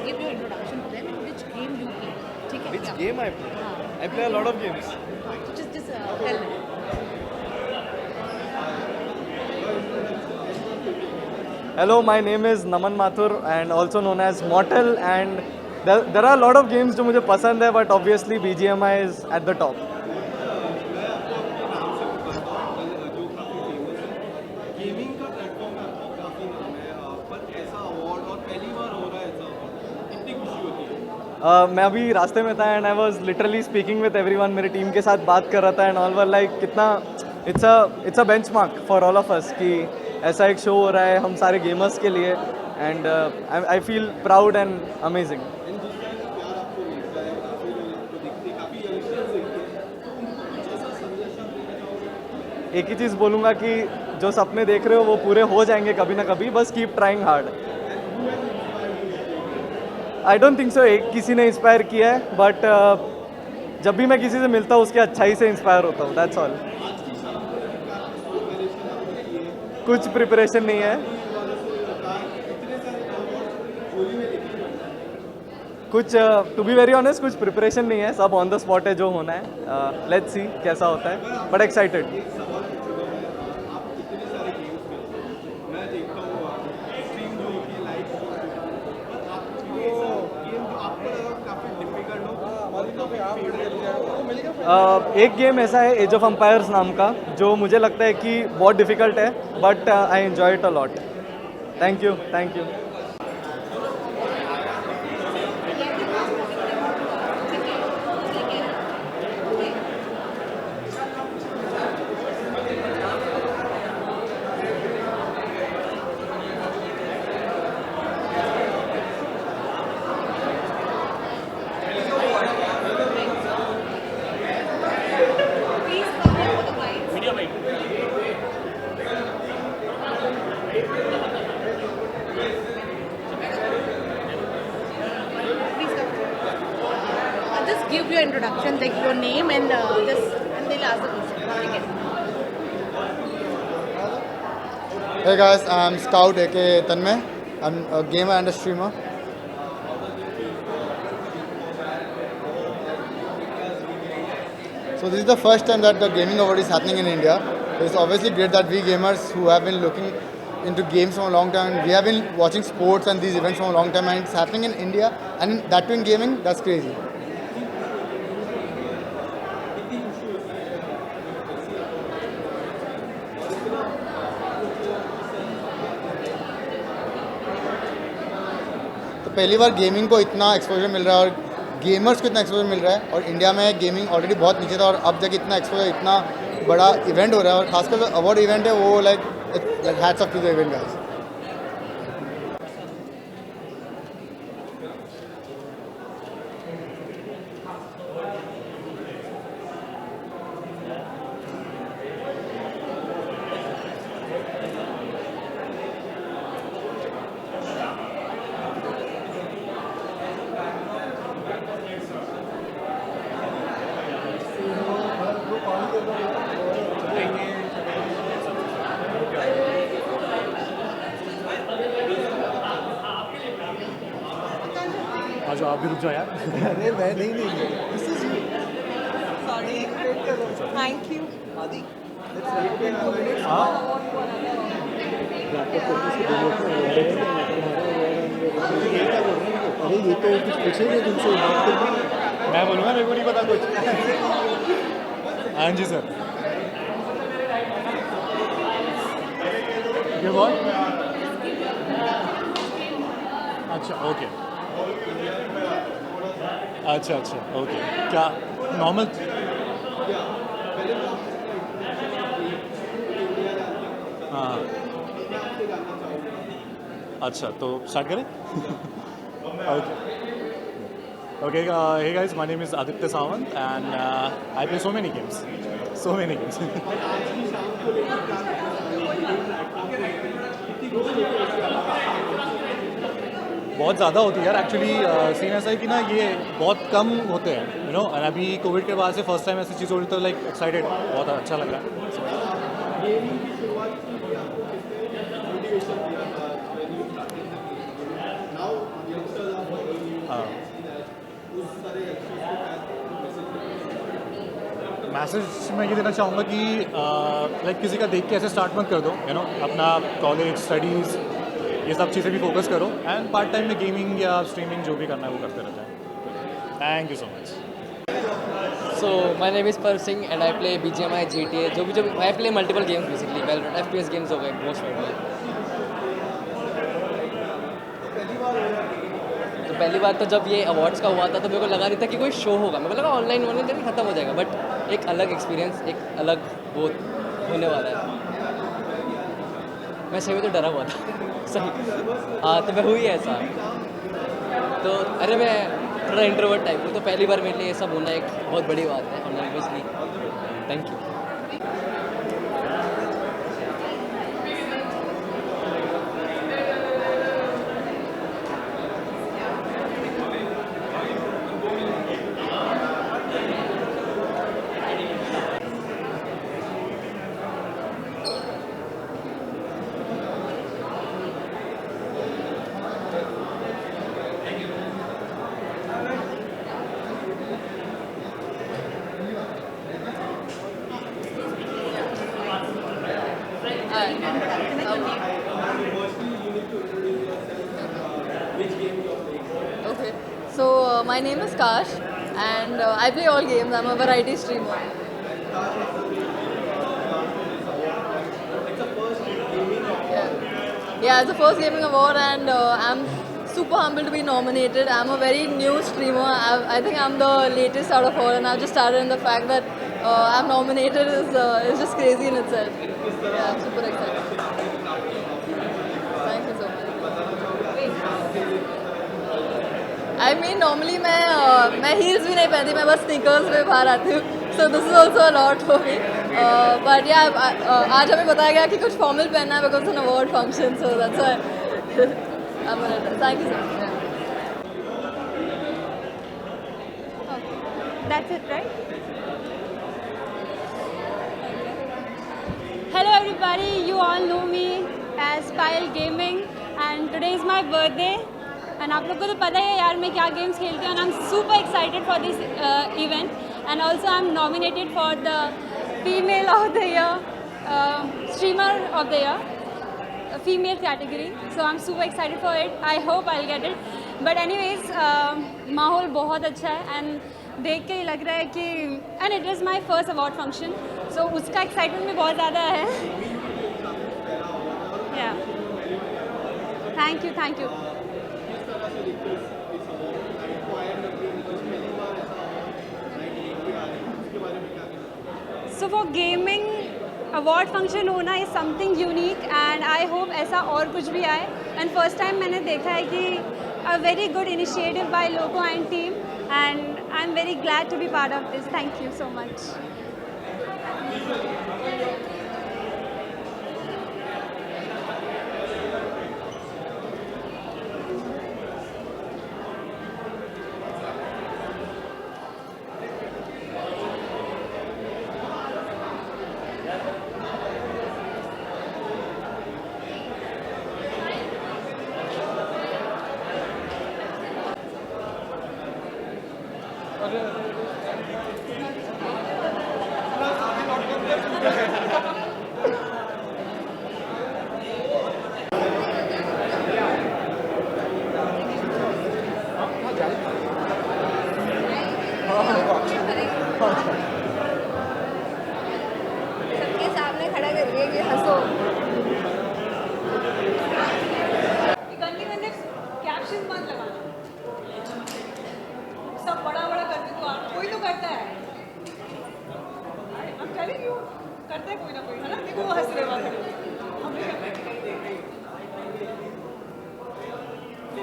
give your introduction to them and which game you play. ठीक है? Which Yeah. game I play? हाँ. I play a lot of games. So just tell them. Hello, my name is Naman Mathur and also known as Mortal, and there are a lot of games जो मुझे पसंद है, but obviously BGMI is at the top. Gaming का platform है आपका काफ़ी नाम है पर ऐसा अवार्ड और पहली बार हो रहा है ऐसा अवार्ड कितनी खुशी होती है मैं अभी रास्ते में था and I was literally speaking with everyone, मेरी टीम के साथ बात कर रहा था एंड ऑल वर लाइक कितना it's a benchmark for all of अस कि ऐसा एक शो हो रहा है हम सारे गेमर्स के लिए, and I feel proud and amazing. And जिस तरह का प्यार आपको मिलता है काफ़ी लोग आपको दिखते हैं काफ़ी यंगस्टर्स दिखते हैं तो उनको कुछ ऐसा संदेश आप देना चाहोगे एक ही चीज़ बोलूँगा कि जो सपने देख रहे हो वो पूरे हो जाएंगे कभी ना कभी, बस keep trying hard. I don't think so एक किसी ने इंस्पायर किया है, बट जब भी मैं किसी से मिलता हूँ उसके अच्छाई से इंस्पायर होता हूँ, दैट्स ऑल. कुछ प्रिपरेशन नहीं है, कुछ टू बी वेरी ऑनेस्ट कुछ प्रिपरेशन नहीं है, सब ऑन द स्पॉट है जो होना है. लेट्स सी कैसा होता है, बट एक्साइटेड. आप इतने सारे गेम्स खेलते हो मैं देखता हूँ स्ट्रीम जो होती है लाइव पर आपको ऐसा गेम जो आपको लगा काफ़ी डिफिकल्ट हो और काफ़ी फेवरेट एक गेम ऐसा है एज ऑफ एम्पायर्स नाम का जो मुझे लगता है कि बहुत डिफिकल्ट है, but I enjoy it a lot. Thank you. Please come here for the mic. Please come here. Just give your introduction, like your name and and they'll ask the question. ठीक है? Hey guys, I'm Scout aka Tanmay. I'm a gamer and a streamer. So this is the first time that the gaming award is happening in India. It's obviously great that we gamers who have been looking into games for a long time, we have been watching sports and these events for a long time, and it's happening in India, and that too in gaming. That's crazy. तो पहली बार gaming को इतना exposure मिल रहा है और gamers को इतना exposure मिल रहा है, और इंडिया में गेमिंग ऑलरेडी बहुत नीचे था और अब जाके इतना एक्सपोजर, इतना बड़ा इवेंट हो रहा है, और खासकर जो अवार्ड इवेंट है वो like hats off to the event guys. आज आप भी रुक जाओ यार. अरे मैं नहीं this is you. Sorry. Thank you. आदि अरे ये तो कुछ पूछे नहीं तुमसे. मैं बोलूँगा मेरे को नहीं पता कुछ. हाँ जी सर. ये बोल. अच्छा ओके. अच्छा ओके. क्या नॉर्मल. हाँ अच्छा तो स्टार्ट करें. Okay, hey guys, my name is Aditya Sawant and I play so many games. बहुत ज़्यादा होती है यार एक्चुअली. सीन ऐसा है कि ना ये बहुत कम होते हैं यू नो, और अभी कोविड के बाद से फर्स्ट टाइम ऐसी चीज़ हो रही, तो लाइक एक्साइटेड, बहुत अच्छा लग रहा है. मैसेज मैं ये देना चाहूँगा कि लाइक किसी का देख के ऐसे स्टार्ट मत कर दो, अपना कॉलेज स्टडीज़ ये सब चीज़ें भी फोकस करो, एंड पार्ट टाइम में गेमिंग या स्ट्रीमिंग जो भी करना है वो करते रहते हैं। Thank you so much. So my name is Parv Singh and I play BGMI, GTA. जो I play multiple games basically. Valorant, FPS games हो गए most of them. तो पहली बार तो जब ये अवार्ड्स का हुआ था तो मेरे को लगा नहीं था कि कोई शो होगा, मेरे को लगा ऑनलाइन होने देर खत्म हो जाएगा, बट एक अलग एक्सपीरियंस, एक अलग वो होने वाला है। मैं सही में तो डरा हुआ था सही। हाँ तो मैं हुई ऐसा, तो अरे मैं थोड़ा इंट्रोवर्ट टाइप हूँ, तो पहली बार मेरे लिए ये सब होना एक बहुत बड़ी बात है online basically. Thank you. Okay. So my name is Kash, and I play all games. I'm a variety streamer. Yeah, it's the first gaming award, and I'm super humbled to be nominated. I'm a very new streamer. I think I'm the latest out of all, and I've just started. And the fact that I'm nominated is just crazy in itself. Yeah, I'm super excited. Thank you so much. I mean, normally मैं heels भी नहीं पहनती, मैं बस sneakers में बाहर आती हूँ. So this is also a lot for me. But yeah, आज हमें बताया गया कि कुछ formal पहनना है because it's an award function. So that's why I'm gonna try. Thank you so much. Yeah. That's it, right? Hello everybody, you all know me as Payal Gaming and today is my birthday and आप लोग को तो पता ही है यार मैं क्या games खेलती हूँ and I'm super excited for this event and also I'm nominated for the Female of the Year, Streamer of the Year, female category, so I'm super excited for it. I hope I'll get it. But anyways, माहौल बहुत अच्छा है and देख के ही लग रहा है कि and it is my first award function, so उसका excitement भी बहुत ज़्यादा है. Yeah. Thank you, thank you. So for gaming award function होना is something unique and I hope ऐसा और कुछ भी आए. And first time मैंने देखा है कि a very good initiative by Loco and team and I'm very glad to be part of this. Thank you so much. सबके सामने खड़ा करके कि हंसो. गंदे गंदे कैप्शन मत लगाना. सब बड़ा बड़ा करते तो कोई तो करता है. I'm telling you, करता है कोई ना कोई, है ना? देखो वो हंस रहे वाले.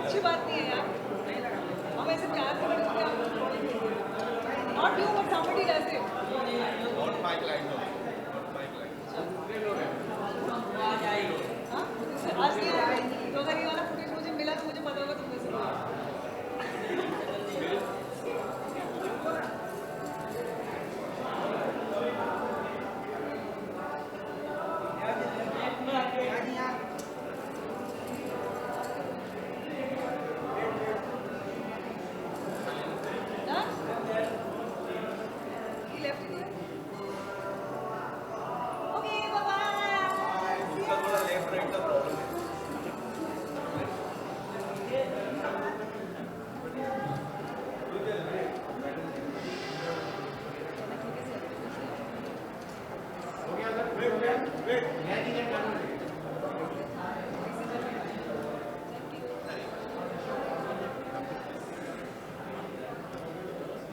अच्छी बात नहीं है यार. हम ऐसे प्यार से करते हैं. Not you, but somebody does it. Not my client. हाँ? आज ये तो अगर ये वाला फुटेज मुझे मिला तो मुझे पता होगा तुम में से कोई. Done? He left it here?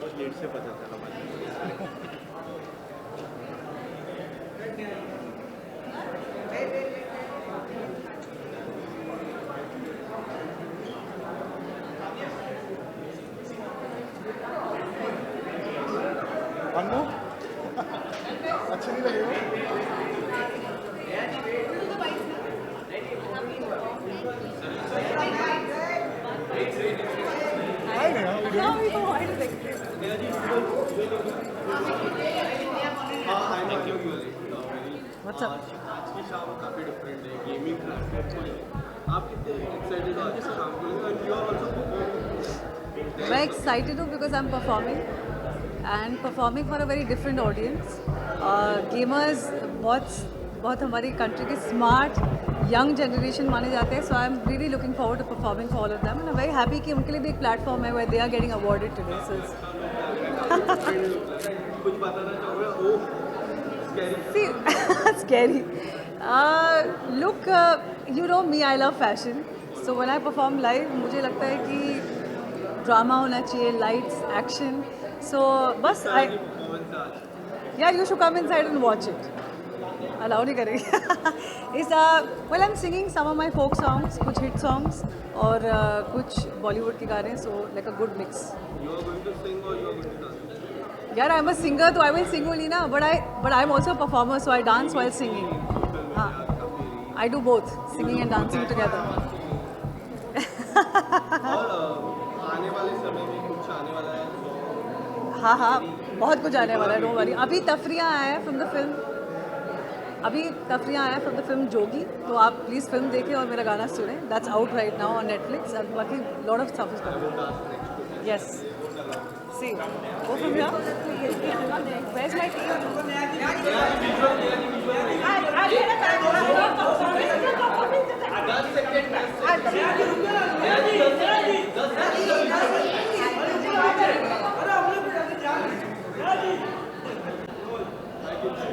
बस लेट से पता चला मुझे। अनु अच्छा नहीं लगेगा What's up? आज की शाम काफ़ी डिफरेंट है गेमिंग प्लेटफॉर्म पर आप कितने एक्साइटेड हो आज की शाम के लिए and you are also performing मैं एक्साइटेड हूँ because I am performing and performing for a very different audience gamers बहुत हमारी कंट्री के स्मार्ट यंग जनरेशन माने जाते हैं so I am really looking forward to performing for all of them and I very happy कि उनके लिए भी एक प्लेटफॉर्म है where they are getting awarded today so कुछ बताना चाहोगे वो scary scary. Look, you know me, I love fashion. So when I perform live, मुझे लगता है कि ड्रामा होना चाहिए, lights, action. So बस yeah, you should come inside and watch it. Allow नहीं करेंगे. Is well, I'm singing some of my folk songs, कुछ hit songs और कुछ Bollywood के गाने. So like a good mix. you are going to sing or you are going to dance Yeah, I'm a singer, so I will sing only na. But I'm also a performer, so I dance while singing. I do both, singing and dancing together. और आने वाले समय में कुछ आने वाला है हाँ बहुत कुछ आने वाला है डोंट वरी अभी तफरियाँ आया है फ्रॉम द फिल्म जोगी तो आप प्लीज़ फिल्म देखें और मेरा गाना सुने that's out right now on Netflix and बाकी lot of stuff is coming yes see go from here where is my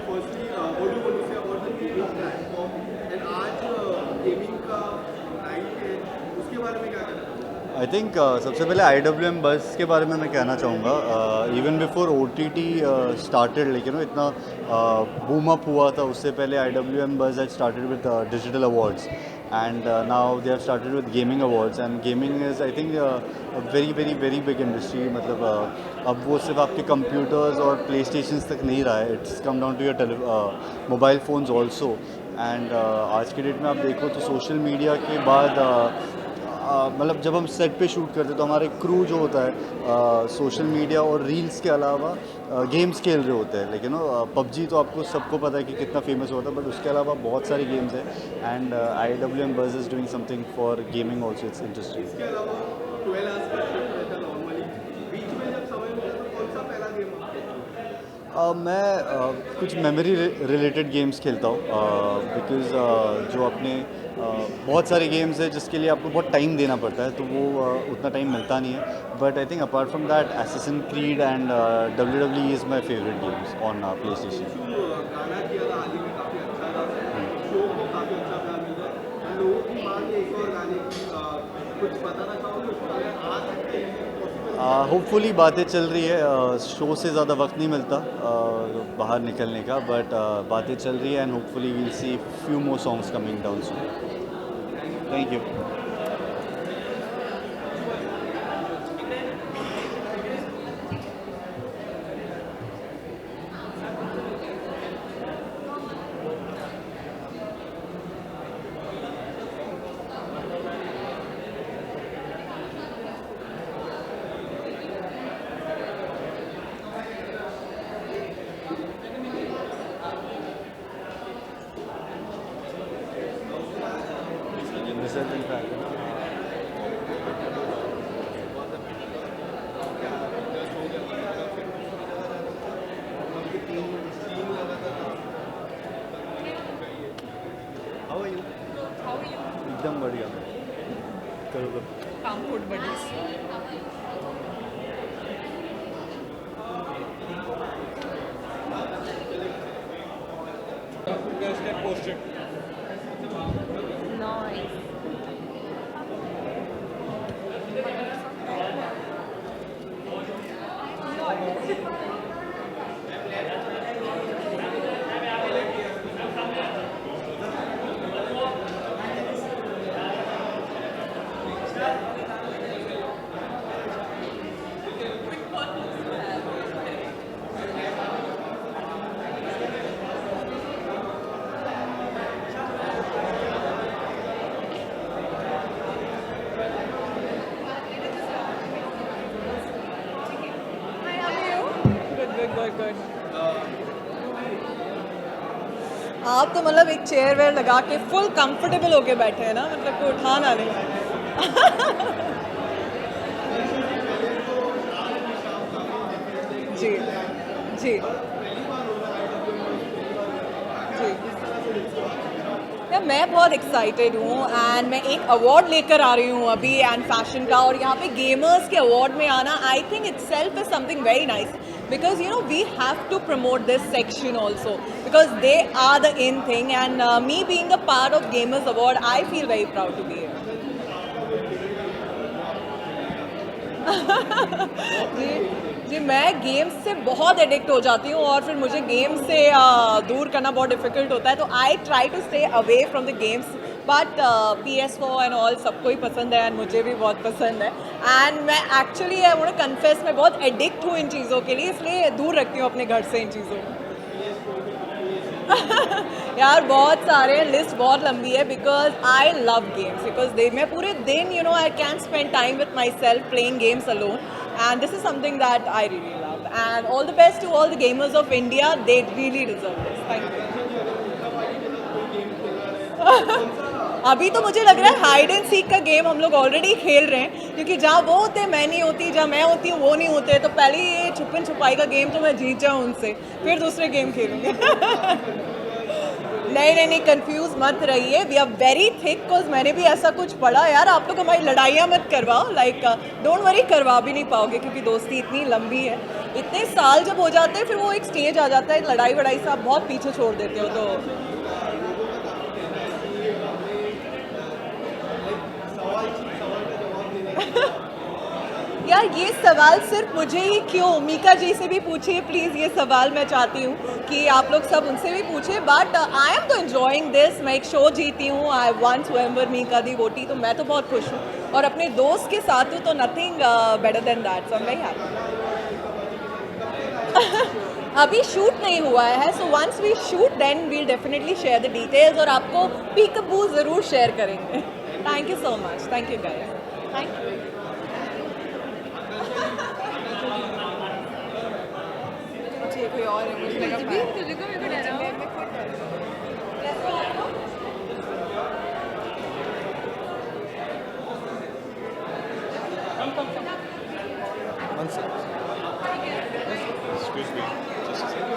firstly what do you want to say about the gaming platform and आज gaming का night है उसके बारे में क्या कहना चाहोगे आई थिंक सबसे पहले IWM बस के बारे में मैं कहना चाहूँगा इवन बिफोर OTT स्टार्टेड लेकिन इतना बूम अप हुआ था उससे पहले IWM बस had started with digital awards and now they have started with gaming awards and gaming is I think a very big industry मतलब अब वो सिर्फ आपके computers और playstations तक नहीं रहा है it's come down to your mobile phones also and आज के डेट में आप देखो तो सोशल मीडिया के बाद मतलब जब हम सेट पे शूट करते तो हमारे क्रू जो होता है सोशल मीडिया और रील्स के अलावा गेम्स खेल रहे होते हैं लेकिन PUBG तो आपको सबको पता है कि कितना फेमस होता है बट उसके अलावा बहुत सारे गेम्स हैं एंड IWM बस is doing something for gaming also it's interesting इसके अलावा 12 आवर्स का शिफ्ट रहता है नॉर्मली बीच में जब समय मिले तो कौन सा पहला गेम आप खेलते हो मैं कुछ मेमोरी रिलेटेड गेम्स खेलता हूँ बिकॉज़ जो अपने बहुत सारे गेम्स हैं जिसके लिए आपको बहुत टाइम देना पड़ता है तो वो उतना टाइम मिलता नहीं है but I think apart from that Assassin's Creed and WWE is my favourite games on PlayStation. गाना किया था हाल ही में काफ़ी अच्छा था शो को काफ़ी अच्छा प्यार मिला है लोगों की मांग है एक और गाने की कुछ बताना चाहोगे उसको अगर आ सकते हैं होपफुली बातें चल रही है शो से ज़्यादा वक्त नहीं मिलता बाहर निकलने का बट बातें चल रही है and hopefully we'll see few more songs coming down soon thank you Resurgent Dragon. आप तो मतलब एक चेयर वेयर लगा के फुल कंफर्टेबल होके बैठे हैं ना, मतलब कोई उठा ना ले। जी जी जी या मैं बहुत एक्साइटेड हूँ एंड मैं एक अवार्ड लेकर आ रही हूँ अभी एंड फैशन का, और यहाँ पे गेमर्स के अवार्ड में आना I think it self is something very nice, because you know we have to promote this section also because they are the in thing, and me being a part of Gamers Award I feel very proud to be here. जी मैं games से बहुत addict हो जाती हूँ और फिर मुझे games से दूर करना बहुत डिफिकल्ट होता है, तो I try to stay away from the games, but PS4 and all सबको ही पसंद है एंड मुझे भी बहुत पसंद है, एंड मैं actually I want to confess मैं बहुत एडिक्ट हूँ इन चीज़ों के लिए, इसलिए दूर रखती हूँ अपने घर से इन चीज़ों को। यार बहुत सारे, लिस्ट बहुत लंबी है because I love games, because मैं पूरे दिन you know I can spend time with my self playing games alone, and this is something that I really love, and all the best to all the gamers of India, they really deserve this. Thank you. अभी तो मुझे लग रहा है hide and seek का game हम लोग already खेल रहे हैं, क्योंकि जहाँ वो होते मैं नहीं होती, जहाँ मैं होती हूँ वो नहीं होते, तो पहले ये छुपन छुपाई का गेम तो मैं जीत जाऊँ उनसे, फिर दूसरे गेम खेलूँगी। नहीं कंफ्यूज मत रहिए, we are very thick, because मैंने भी ऐसा कुछ पढ़ा। यार आप लोग हमारी लड़ाइयाँ मत करवाओ, लाइक डोंट वरी, करवा भी नहीं पाओगे क्योंकि दोस्ती इतनी लंबी है, इतने साल जब हो जाते हैं फिर वो एक स्टेज आ जाता है लड़ाई वड़ाई से आप बहुत पीछे छोड़ देते हो। तो यार ये सवाल सिर्फ मुझे ही क्यों, मीका जी से भी पूछिए प्लीज़, ये सवाल मैं चाहती हूँ कि आप लोग सब उनसे भी पूछिए, बट आई एम तो एंजॉइंग दिस। मैं एक शो जीती हूँ, आई वन स्वयंवर मीका दी वोटी, तो मैं तो बहुत खुश हूँ, और अपने दोस्त के साथ हूँ तो nothing better than that, so I am very happy. अभी शूट नहीं हुआ है, so once we shoot then we'll definitely share the details, और आपको पीकअबू ज़रूर शेयर करेंगे। Thank you so much, thank you guys, thank you. कोई और है, मुझे लगा तुझे को मेरे को डरा Excuse me. Just a second.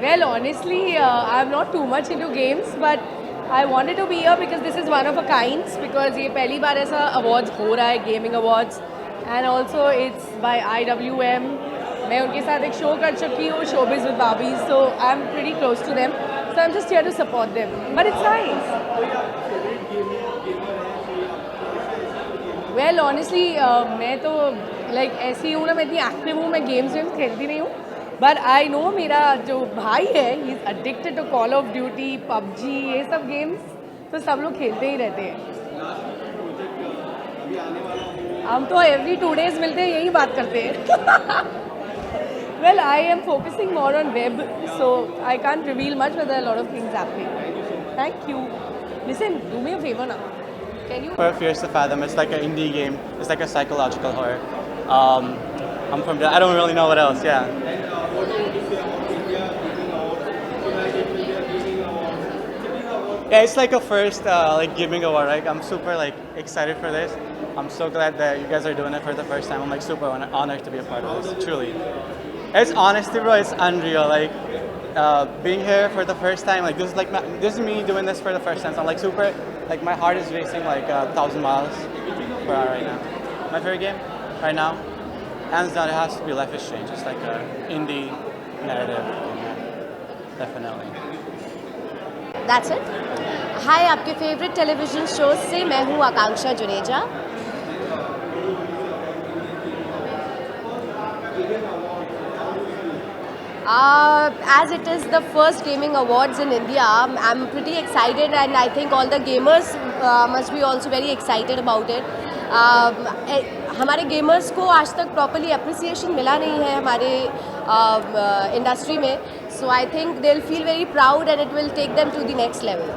Well, honestly, I'm not too much into games, but I wanted to be here because this is one of a kind. Because ये पहली बार ऐसा awards हो रहा है, gaming awards, and also it's by IWM. मैं उनके साथ एक show कर चुकी हूँ, Showbiz with Barbies, so I'm pretty close to them. So I'm just here to support them. But it's nice. Well, honestly, मैं तो like ऐसी हूँ ना, मैं इतनी active हूँ, मैं games खेलती नहीं हूँ. बट आई नो मेरा जो भाई है he is addicted to Call of Duty, PUBG, ये सब गेम्स तो सब लोग खेलते ही रहते हैं। हम तो every 2 days मिलते हैं यही बात करते हैं. Well, I am focusing more on web, so I can't reveal much, but there are a lot of things happening. Thank you. Listen, do me a favor now. Can you? Fears to Fathom. It's like an indie game. It's like a psychological horror. I'm from. I don't really know what else. Yeah. Yeah, it's like a first like gaming award. Like I'm super like excited for this. I'm so glad that you guys are doing it for the first time. I'm like super honored to be a part of this. Truly, it's honestly, bro. It's unreal. Like being here for the first time. Like this is me doing this for the first time. So I'm like super. Like my heart is racing like 1,000 miles per hour right now. My favorite game right now, hands down, it has to be Life is Strange. It's like a indie narrative game. Definitely. That's it. हाय, आपके favourite television shows से मैं हूँ आकांक्षा Juneja. As it is the first gaming awards in India, I'm pretty excited and I think all the gamers must be also very excited about it. हमारे gamers को आज तक properly appreciation मिला नहीं है हमारे इंडस्ट्री में. So I think they'll feel very proud and it will take them to the next level.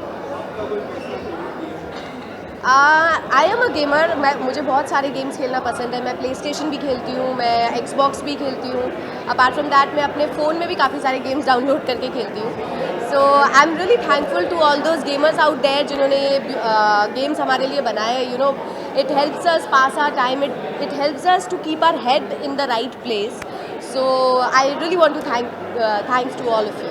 I am a gamer. मुझे बहुत सारे गेम्स खेलना पसंद है. मैं प्ले स्टेशन भी खेलती हूँ, मैं एक्सबॉक्स भी खेलती हूँ. अपार्ट फ्रॉम दैट मैं अपने फ़ोन में भी काफ़ी सारे गेम्स डाउनलोड करके खेलती हूँ. So I am really thankful to all those gamers out there जिन्होंने ये गेम्स हमारे लिए बनाए. You know, it helps us pass our time. It helps us to keep our head in the right place. So I really want to thanks to all of you.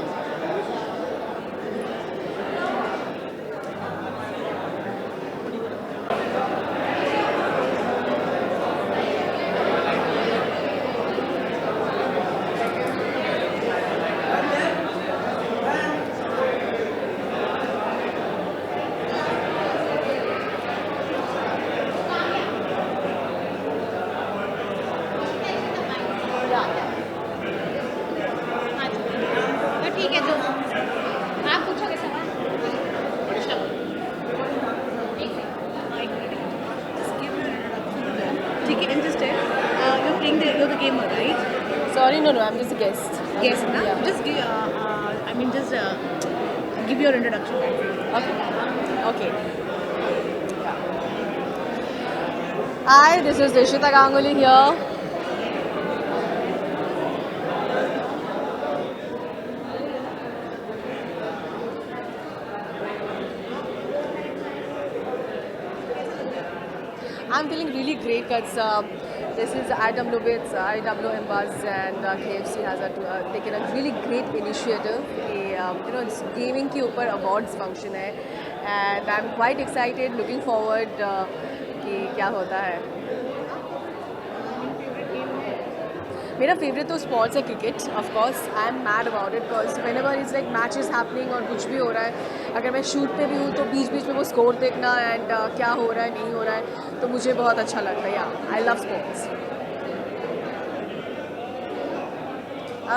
ठीक है, तो आप पूछोगे सवाल. ठीक है, and just you're the gamer, right? Sorry, no, I'm just a guest. Yes, na? Yeah. Just give, give your introduction. Okay. Hi, this is Rishita Ganguly here. I'm feeling really great because this is IWM Buzz and KFC has taken a really great initiative. It's gaming के ऊपर awards function है and I'm quite excited, looking forward कि क्या होता है. मेरा favourite तो sports है cricket. Of course I am mad about it because whenever it's like matches happening और कुछ भी हो रहा है, अगर मैं शूट पे भी हूँ तो बीच बीच में वो स्कोर देखना एंड क्या हो रहा है नहीं हो रहा है तो मुझे बहुत अच्छा लगता है. या I love sports.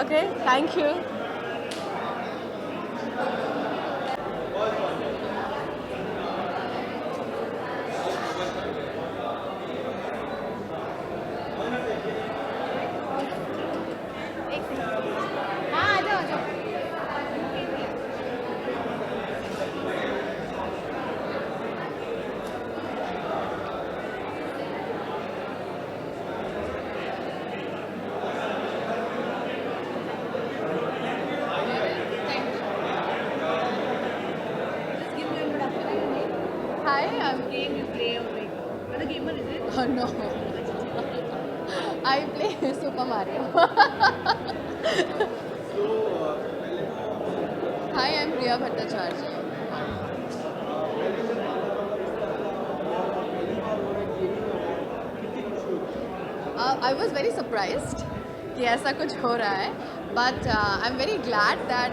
Okay, thank you. Hi, I'm Game you play or like, what a gamer is it? Oh no. I play Super Mario. Hi, I'm Priya Bhattacharya. I was very surprised कि ऐसा कुछ हो रहा है, but I'm very glad that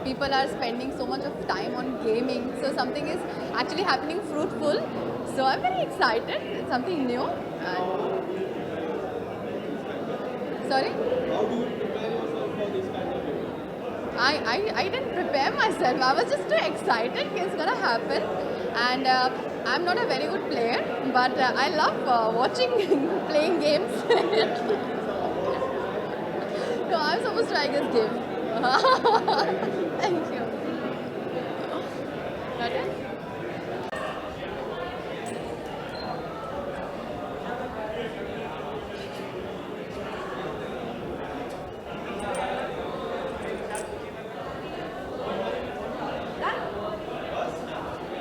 people are spending so much of time on gaming, so something is actually happening fruitful. So I'm very excited. It's something new. Sorry? How do you prepare yourself for this kind of event? I didn't prepare myself. I was just too excited कि it's gonna happen, and I'm not a very good player, but I love watching playing games. No, I'm supposed to, I guess, give. Thank you. Got it?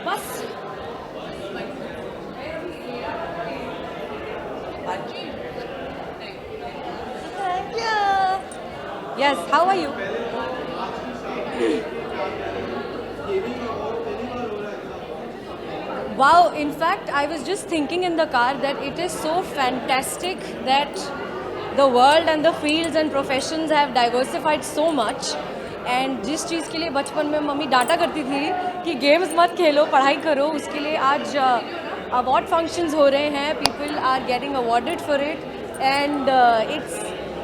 बस Thank you. Yes, how are you? Wow, in fact, I was just thinking in the car that it is so fantastic that the world and the fields and professions have diversified so much. And जिस चीज़ के लिए बचपन में mummy डांटा करती थी कि games मत खेलो, पढ़ाई करो, उसके लिए आज अवार्ड फंक्शंस हो रहे हैं, people are getting awarded for it, and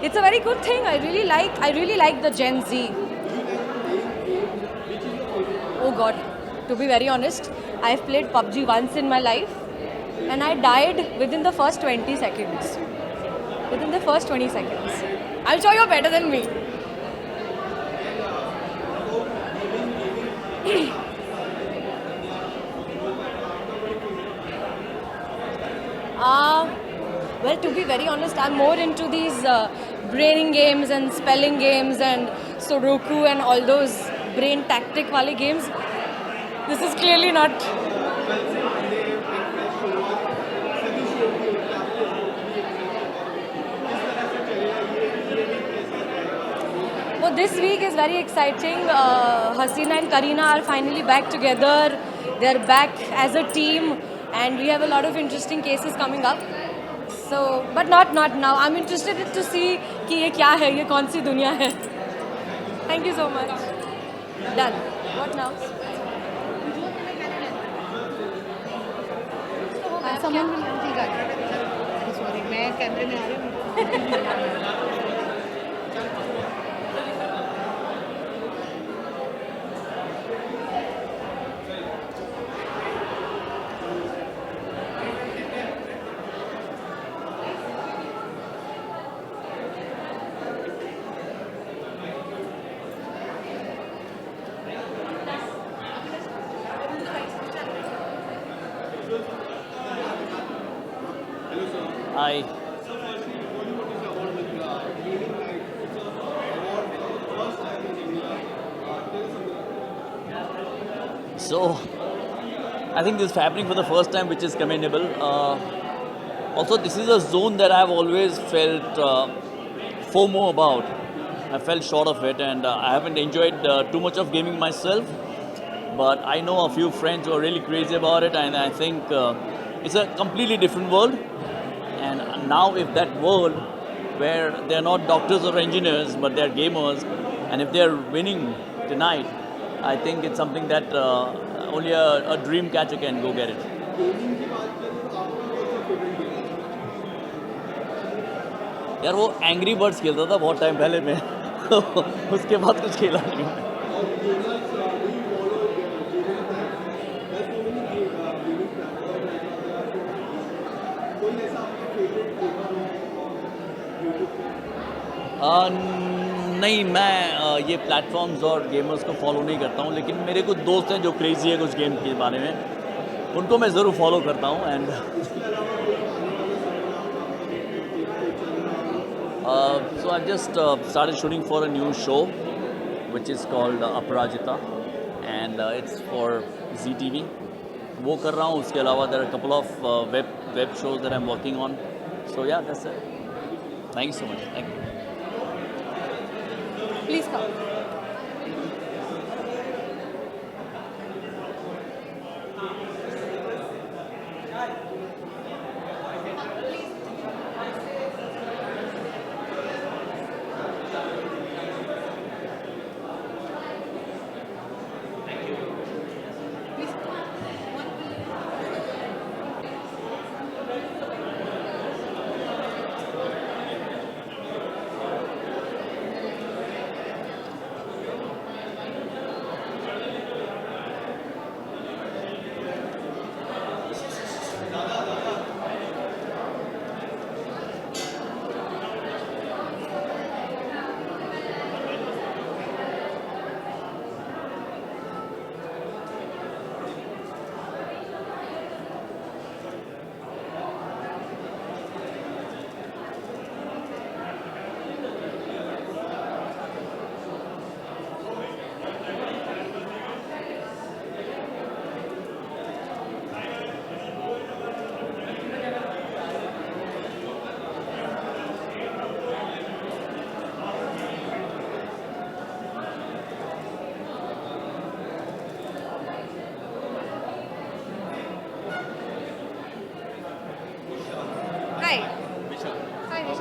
it's a very good thing. I really like the Gen Z. Oh God, to be very honest, I've played PUBG once in my life and I died within the first 20 seconds. Within the first 20 seconds. I'm sure you're better than me. Well, to be very honest, I'm more into these braining games and spelling games and Sudoku and all those brain tactic wale games. This is clearly not. Well, this week is very exciting. Hasina and Kareena are finally back together. They're back as a team, and we have a lot of interesting cases coming up. So, but not now. I'm interested to see कि ये क्या है, ये कौन सी दुनिया है. Thank you so much. Done. What now? Sorry, मैं कैमरे में आ रही हूँ. Hi. So, I think this is happening for the first time, which is commendable. Also, this is a zone that I've always felt FOMO about. I fell short of it, and I haven't enjoyed too much of gaming myself. But I know a few friends who are really crazy about it, and I think it's a completely different world. And now, if that world where they're not doctors or engineers, but they're gamers, and if they're winning tonight, I think it's something that only a dream catcher can go get it. यार वो angry birds खेलता था बहुत time पहले मैं उसके बाद कुछ खेला नहीं हूँ. नहीं, मैं ये प्लेटफॉर्म्स और गेमर्स को फॉलो नहीं करता हूँ, लेकिन मेरे कुछ दोस्त हैं जो क्रेजी है कुछ गेम के बारे में, उनको मैं ज़रूर फॉलो करता हूँ. And so I've just started shooting for a new show which is called Aparajita, and it's for ZTV. वो कर रहा हूँ. उसके अलावा there are a couple of web shows that I'm working on. So yeah, that's it. Thank you so much. Thank you. Please come.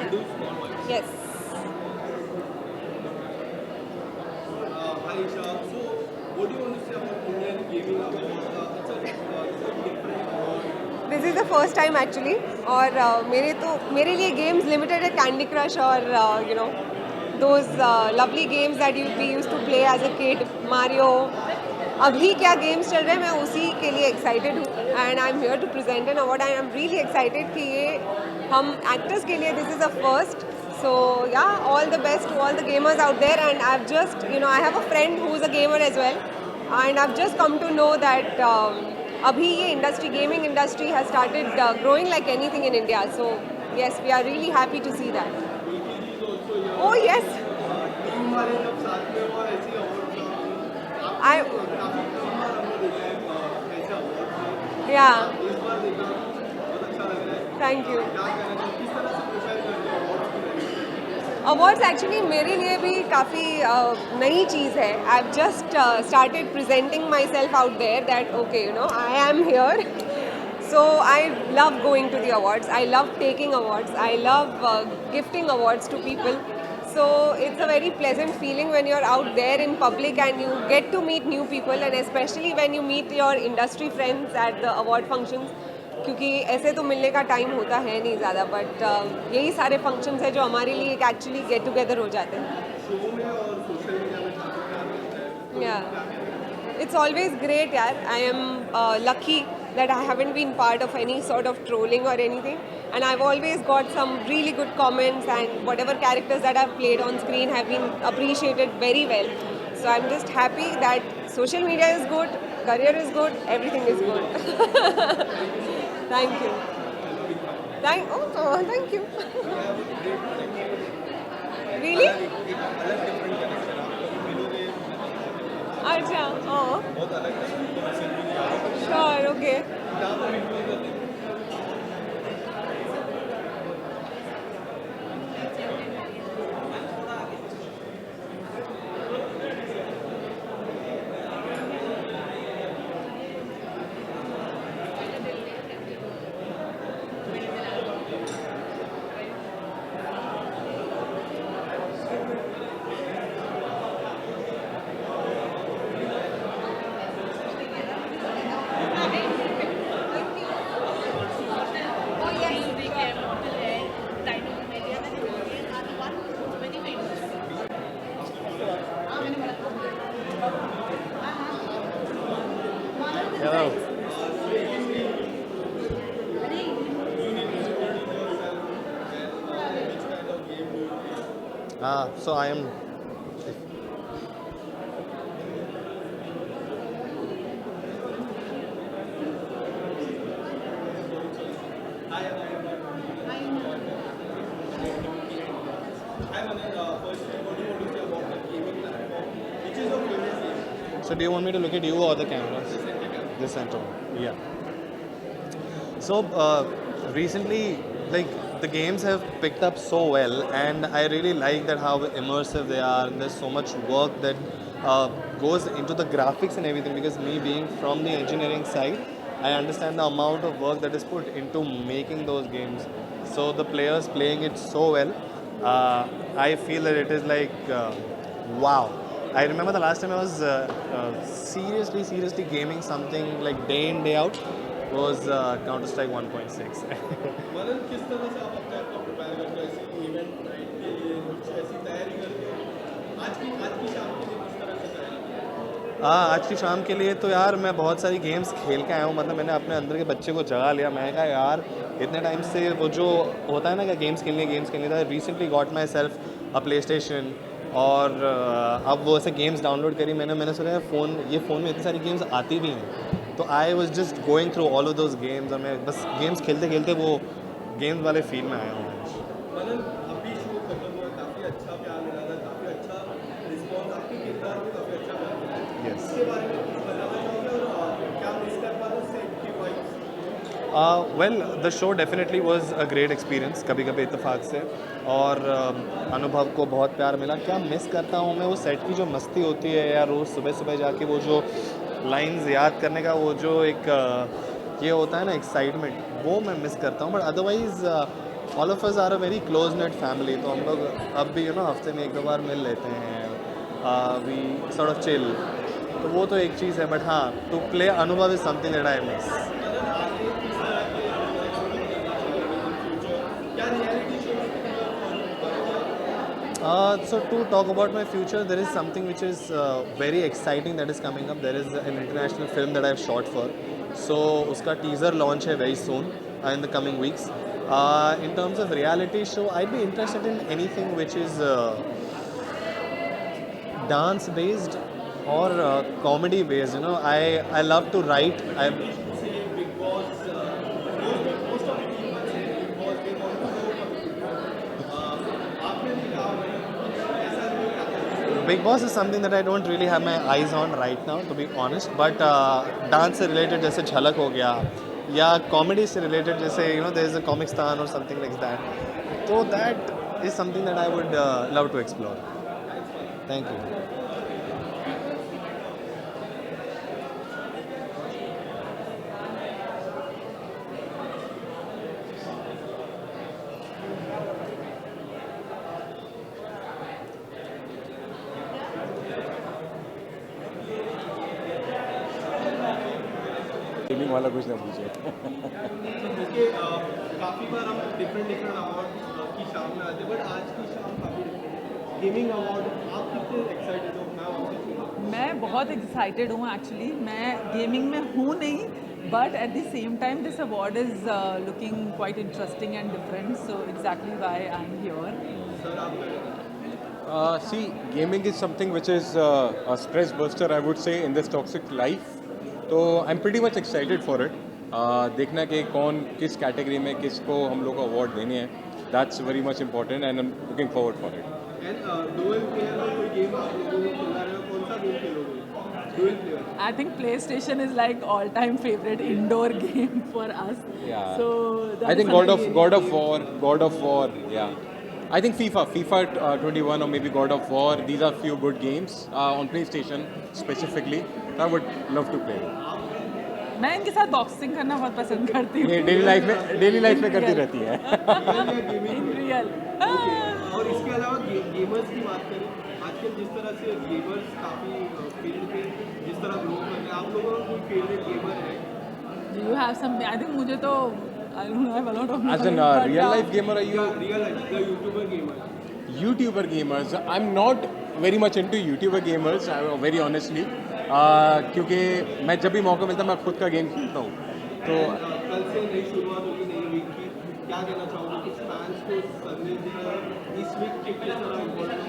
Yes. Hi Isha. So, what do you want to say about Indian Gaming Award? It's a different award. This is the first time actually. और मेरे लिए games limited है Candy Crush और you know those lovely games that we used to play as a kid, Mario. अभी क्या games चल रहे हैं मैं उसी के लिए excited हूँ and I'm here to present an award and I'm really excited कि ये हम actors के लिए this is a first. So yeah, all the best to all the gamers out there and I've just you know I have a friend who's a gamer as well and I've just come to know that abhi ye industry gaming industry has started growing like anything in India. So yes, we are really happy to see that. Oh yes. I yeah. Thank you. Awards actually मेरे लिए भी काफ़ी नई चीज़ है. I have just started presenting myself out there that okay you know I am here. So I love going to the awards. I love taking awards. I love gifting awards to people. So it's a very pleasant feeling when you're out there in public and you get to meet new people and especially when you meet your industry friends at the award functions. क्योंकि ऐसे तो मिलने का time होता है नहीं ज़्यादा but यही सारे फंक्शंस हैं जो हमारे लिए एक्चुअली गेट टुगेदर हो जाते हैं. It's always great यार. I am lucky that I haven't been part of any sort of trolling or anything and I've always got some really good comments and whatever characters that I've played on screen have been appreciated very well. So I'm just happy that social media is good, career is good, everything is good. Thank you. Thank you. Really? अच्छा, oh. Sure, okay. Hello. So I am. So do you want me to look at you or the cameras? This center. Yeah. So recently, like the games have picked up so well, and I really like that how immersive they are. And there's so much work that goes into the graphics and everything. Because me being from the engineering side, I understand the amount of work that is put into making those games. So the players playing it so well, I feel that it is like wow. I remember the last time I was seriously gaming something like day in day out was Counter-Strike 1.6. मनन किस तरह से आप अपने आप को prepare करते हो ऐसी इवेंट नाइट के लिए कुछ ऐसी तैयारी करते हो आज की शाम के लिए किस तरह से तैयारी? आज की शाम के लिए तो यार मैं बहुत सारी गेम्स खेल के आया हूँ. मतलब मैंने अपने अंदर के बच्चे को जगा लिया. मैंने कहा यार इतने टाइम से वो जो होता है ना कि गेम्स खेलने था. Recently got my self a play station और अब वो ऐसे गेम्स डाउनलोड करी मैंने सोचा ये फ़ोन में इतनी सारी गेम्स आती भी हैं. तो I was just going through all of those games और मैं बस गेम्स खेलते खेलते वो गेम्स वाले फील में आया हूँ. मनन अभी शो खत्म हुआ काफ़ी अच्छा प्यार मिला था काफ़ी अच्छा रिस्पॉन्स आपके किरदार को काफ़ी अच्छा प्यार मिला है. Yes. इसके बारे में कुछ बताना चाहोगे और क्या मिस कर पा रहे हो सेट की vibes? Well the show definitely was a great experience. कभी कभी इत्तेफाक से और अनुभव को बहुत प्यार मिला. क्या मिस करता हूँ मैं वो सेट की जो मस्ती होती है या रोज़ सुबह सुबह जाके वो जो लाइंस याद करने का वो जो एक ये होता है ना एक्साइटमेंट वो मैं मिस करता हूँ. But otherwise all of us are a very close knit family, तो हम लोग अब भी हफ्ते में 1-2 बार मिल लेते हैं, वी सॉर्ट ऑफ चिल, तो वो तो एक चीज़ है. बट हाँ, टू प्ले अनुभव is something that I miss. So to talk about my future, there is something which is very exciting that is coming up. There is an international film that I have shot for. So uska teaser launch hai very soon in the coming weeks. In terms of reality show, I'd be interested in anything which is dance based or comedy based. I love to write. Big Boss is something that I don't really have my eyes on right now, to be honest. But dance से related जैसे झलक हो गया, या comedy से related जैसे there is a Comicstaan or something like that. So that is something that I would love to explore. Thank you. Gaming वाला कुछ ना पूछे. देखिए काफ़ी बार हम डिफरेंट अवार्ड की शाम में आते हैं, बट आज की शाम काफ़ी डिफरेंट. गेमिंग अवार्ड, आप कितने एक्साइटेड हो? मैं बहुत एक्साइटेड हूँ एक्चुअली. मैं गेमिंग में हूँ नहीं, but at the same time this award is looking quite interesting and different, so exactly why I am here. See, gaming is something which is a stress buster, I would say, in this toxic life. तो I am pretty much excited for it. देखना कि कौन किस category में किसको हम लोग को अवार्ड देने हैं, that's very much important and I am looking forward for it. I think PlayStation is like all-time favorite indoor game for us. Yeah. So I think God of War. Yeah. I think FIFA 21 or maybe God of War. These are few good games on PlayStation specifically. I would love to play. मैं इनके साथ boxing करना बहुत पसंद करती हूँ. ये daily life में करती रहती है. In real. और इसके अलावा गेमर्स की बात करें, आजकल जिस तरह से गेमर्स काफ़ी फील्ड पे जिस तरह ग्रो कर रहे हैं, आप लोगों का कोई फेवरेट गेमर है? Do you have some? I think मुझे तो I don't know, I have a lot of. As in real life gamer, are you? Real life, the YouTuber gamer. YouTuber gamers. I'm not very much into YouTuber gamers. Very honestly. क्योंकि मैं जब भी मौका मिलता मैं खुद का game खेलता हूँ. तो कल से नई शुरुआत होगी नई वीक की, क्या कहना चाहोगे कुछ फैंस को संदेश देना इस वीक के किस तरह इम्पोर्टेंट?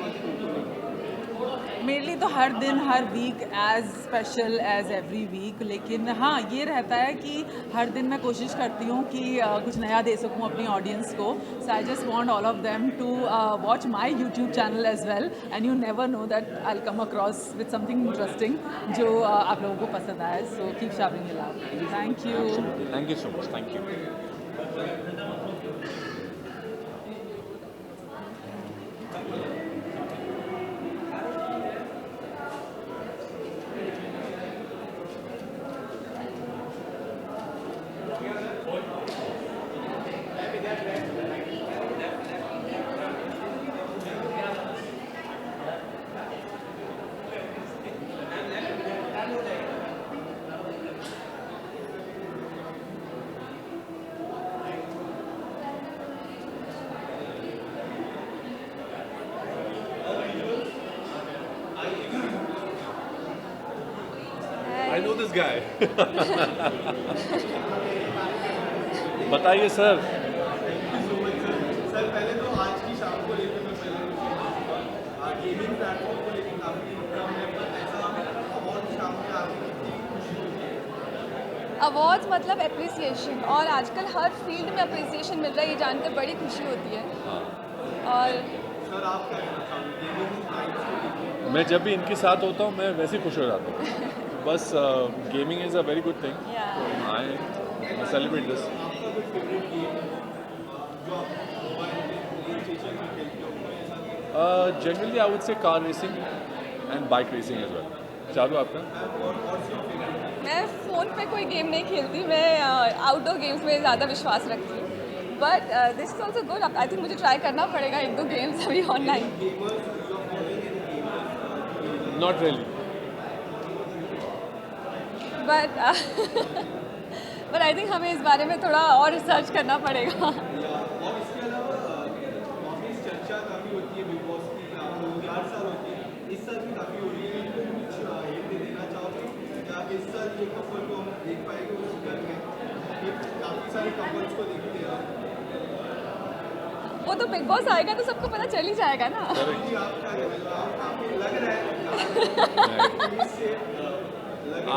मेरे लिए तो हर दिन हर week as special as every week, लेकिन हाँ ये रहता है कि हर दिन मैं कोशिश करती हूँ कि कुछ नया दे सकूँ अपनी ऑडियंस को. So I just want all of them to watch my YouTube channel as well, and you never know that I will come across with something interesting जो आप लोगों को पसंद आए. So keep shopping it out. Thank you. Thank you so much. Thank you. I know this guy. बताइए sir. Sir पहले तो आज की शाम को लेकर मैं पहले गेमिंग प्लेटफॉर्म को लेकर काफ़ी ऐसा अवार्ड शाम में अवार्ड्स मतलब एप्रिसिएशन, और आजकल हर फील्ड में एप्रिसिएशन मिल रहा है, ये जानकर बड़ी खुशी होती है. और सर आप क्या कहना चाहोगे? मैं जब भी इनके साथ होता हूँ मैं वैसे ही खुश हो जाता हूँ. बस gaming is a very good thing. I celebrate this. Generally, I would say car racing and bike racing as well. चालू आपका? मैं फ़ोन पे कोई गेम नहीं खेलती, मैं आउटडोर गेम्स में ज़्यादा विश्वास रखती हूँ. But this is also good. I think मुझे ट्राई करना पड़ेगा 1-2 गेम्स अभी online. Not really. But but I think हमें इस बारे में थोड़ा और रिसर्च करना पड़ेगा. और इसके अलावा काफ़ी चर्चा काफ़ी होती है बिग बॉस की, आप लोगों की हर साल होती है, इस साल भी काफ़ी हो रही है. इनको कुछ हिंट देना चाहोगे क्या इस साल ये कपल को हम देख पाएंगे उस घर में? काफ़ी सारे कपल्स को देखते हैं. वो तो बिग बॉस आएगा तो सबको पता चल ही जाएगा ना.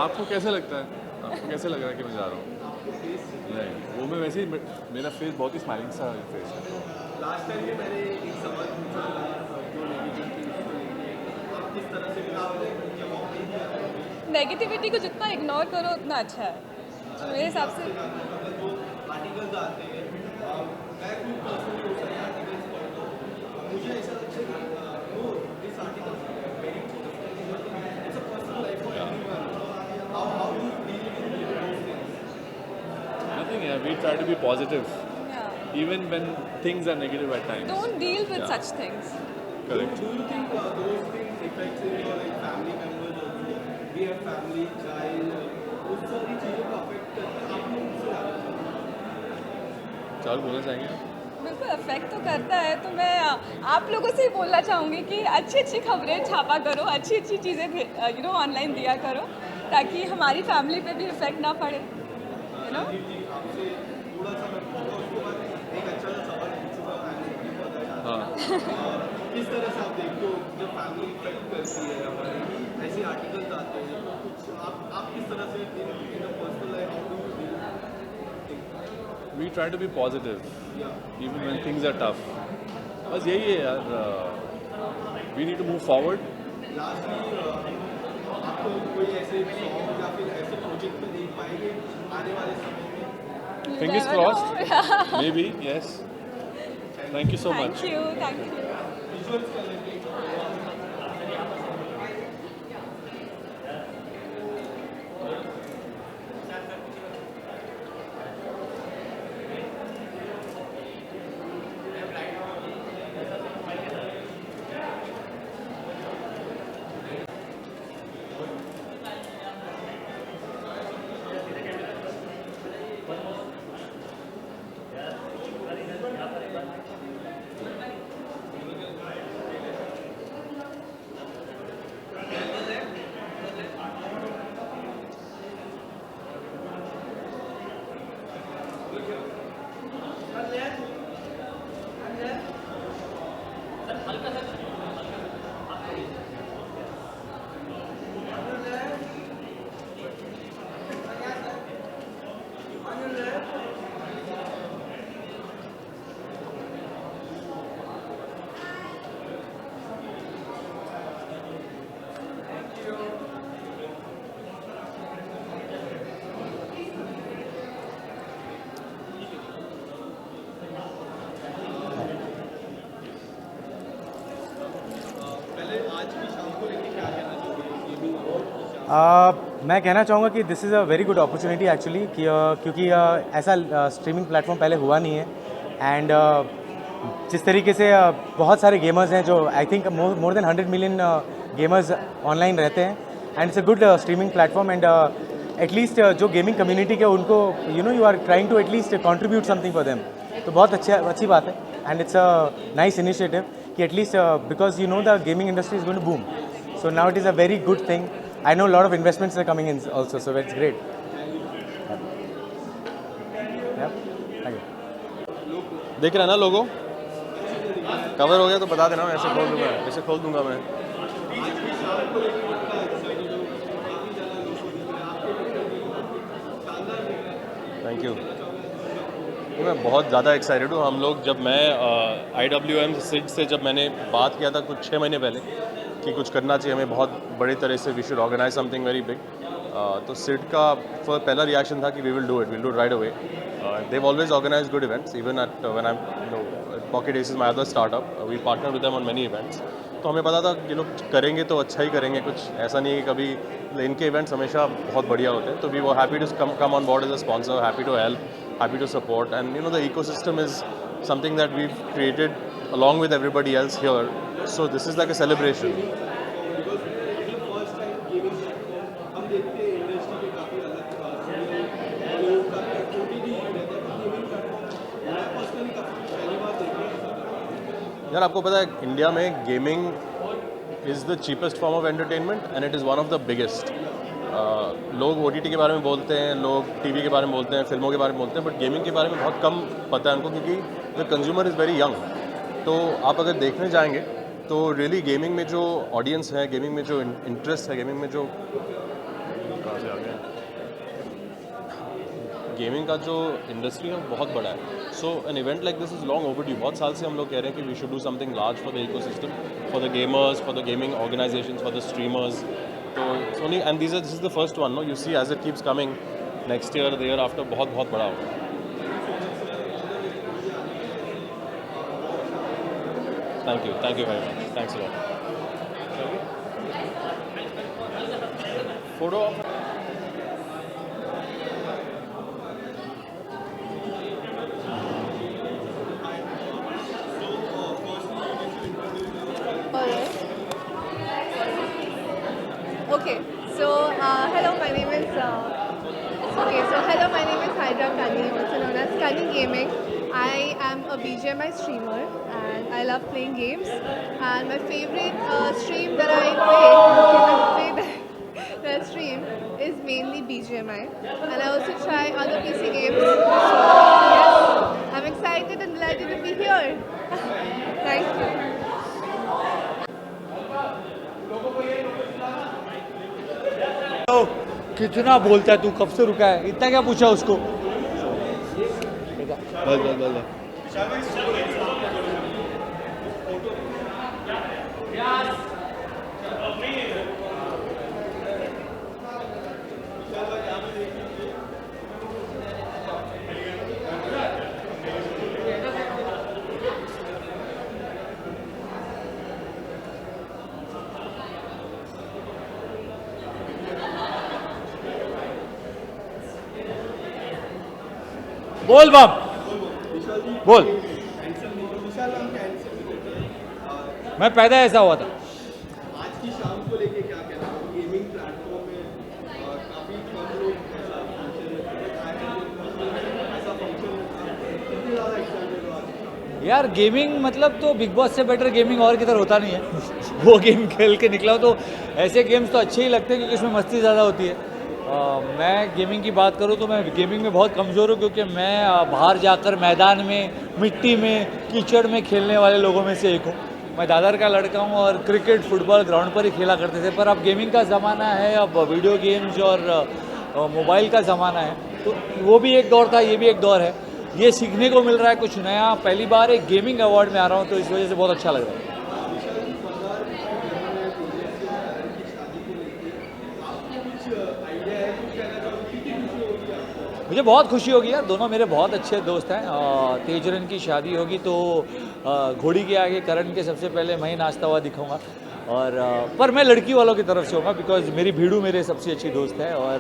आपको कैसा लगता है? आपको कैसे लग रहा है कि मैं जा रहा हूँ? नहीं, वो मैं वैसे ही, मेरा फेस बहुत ही स्माइलिंग सा फेस है. लास्ट टाइम भी मैंने एक सवाल पूछा था जो नेगेटिविटी आप किस तरह से जवाब नहीं दिया. नेगेटिविटी को जितना इग्नोर करो उतना अच्छा है. तो मेरे हिसाब से जो आर्टिकल्स आते हैं, मैं खुद पर्सनली बहुत सारे आर्टिकल्स पढ़ता हूँ. मुझे ऐसा लगता है कि वो this article very it's a personal life for everyone. How do you deal with those things? Nothing, yeah. We try to be positive, even when things are negative at times. don't deal with such things. Correct. Do you think those things affects in your like family members also? We have family, child, उस सारी चीज़ों को affect करता है. आप लोग उससे चाल बोलना चाहेंगे? बिल्कुल अफेक्ट तो करता है. तो मैं आप लोगों से ही बोलना चाहूँगी कि अच्छी अच्छी खबरें छापा करो, अच्छी अच्छी चीज़ें ऑनलाइन दिया करो ताकि हमारी फैमिली पे भी इफेक्ट ना पड़े. आपसे थोड़ा सा मैं पूछूंगा, उसके बाद एक अच्छा सा सवाल पूछूंगा. हाँ. किस तरह से आप देखते हो जब फैमिली इफेक्ट करती है हमारे ऐसे आर्टिकल्स आते हैं, तो कुछ आप किस तरह से in personal life how do you deal? We try to be positive, even when things are tough. बस यही है यार. We need to move forward. Lastly आपको कोई ऐसे सॉन्ग या फिर ऐसे प्रोजेक्ट में देख पाएंगे आने वाले समय में? Fingers crossed. Maybe, yes. Thank you so much. Thank you. Visuals कर लेते हैं. मैं कहना चाहूँगा कि this is a very good opportunity actually क्योंकि ऐसा स्ट्रीमिंग प्लेटफॉर्म पहले हुआ नहीं है. एंड जिस तरीके से बहुत सारे गेमर्स हैं जो I think more than 100 million gamers online रहते हैं. And it's a good streaming platform. And at least जो गेमिंग कम्युनिटी के उनको you are trying to at least contribute something for them. तो बहुत अच्छी बात है. And it's a nice initiative कि at least because the gaming industry is going to boom. So now it is a very good thing. I know a lot of investments are coming in also, so it's great. Yep. Thank you. देख रहे हैं ना लोगों? Cover हो गया तो बता देना, मैं ऐसे खोल दूंगा मैं. Thank you. मैं बहुत ज़्यादा एक्साइटेड हूँ. हम लोग जब मैं IWM सिड से जब मैंने बात किया था कुछ 6 महीने पहले कि कुछ करना चाहिए हमें बहुत बड़े तरह से, we should organize something very big. तो सिड का पहला रिएक्शन था कि we will do it right away. They've always organized good events, even at when I'm Pocket Ace is my other startup. We partner with them on many events. तो हमें पता था ये लोग करेंगे तो अच्छा ही करेंगे, कुछ ऐसा नहीं है कि कभी इनके इवेंट्स हमेशा बहुत बढ़िया होते हैं. तो we were happy to come on board as a sponsor, happy to help, happy to support, and you know the ecosystem is something that we created along with everybody else here. So this is like a celebration. यार आपको पता है India में gaming is the cheapest form of entertainment and it is one of the biggest. लोग OTT के बारे में बोलते हैं, लोग TV के बारे में बोलते हैं, फिल्मों के बारे में बोलते हैं, बट गेमिंग के बारे में बहुत कम पता है उनको, क्योंकि the consumer is very young. तो आप अगर देखने जाएंगे तो रियली गेमिंग में जो ऑडियंस है, गेमिंग में जो इंटरेस्ट है, गेमिंग में जो कहाँ से आ गया, गेमिंग का जो इंडस्ट्री है वो बहुत बड़ा है. So an event like this is long overdue. बहुत साल से हम लोग कह रहे हैं कि we should do something large for the ecosystem, for the gamers, for the gaming organisations, for the streamers. तो only and this is the first one. No, you see as it keeps coming, next year, the year after बहुत बहुत बड़ा होगा. Thank you very much. Thanks a lot. Photo. Okay, so hello, my name is Hydra Kani, also known as Kani Gaming. I am a BGMI streamer and I love playing games. And my favorite stream that I stream is mainly BGMI. And I also try other PC games. So yes, I'm excited and delighted to be here. Thank you. कितना बोलता है तू, कब से रुका है, इतना क्या पूछा उसको? बस बोल बाप, बोल. मैं पैदा ऐसा हुआ था. आज की शाम को लेके क्या कहना, गेमिंग प्लेटफॉर्म में काफी कम लोग ऐसा फंक्शन कितने ज़्यादा एक्साइटेड हो आज? यार गेमिंग मतलब तो बिग बॉस से बेटर गेमिंग और किधर होता नहीं है. वो गेम खेल के निकला हो तो ऐसे गेम्स तो अच्छे ही लगते हैं क्योंकि इसमें मस्ती ज़्यादा होती है. मैं गेमिंग की बात करूं तो मैं गेमिंग में बहुत कमज़ोर हूं क्योंकि मैं बाहर जाकर मैदान में, मिट्टी में, कीचड़ में खेलने वाले लोगों में से एक हूं. मैं दादर का लड़का हूं और क्रिकेट, फुटबॉल ग्राउंड पर ही खेला करते थे. पर अब गेमिंग का ज़माना है, अब वीडियो गेम्स और मोबाइल का ज़माना है. तो वो भी एक दौर था, ये भी एक दौर है. ये सीखने को मिल रहा है कुछ नया. पहली बार एक गेमिंग अवार्ड में आ रहा हूँ तो इस वजह से बहुत अच्छा लग रहा है. मुझे बहुत खुशी होगी यार. दोनों मेरे बहुत अच्छे दोस्त हैं. तेजरन की शादी होगी तो घोड़ी के आगे करण के सबसे पहले मैं ही नाचता हुआ दिखाऊंगा. और पर मैं लड़की वालों की तरफ से होगा बिकॉज मेरी भीड़ू मेरे सबसे अच्छी दोस्त है और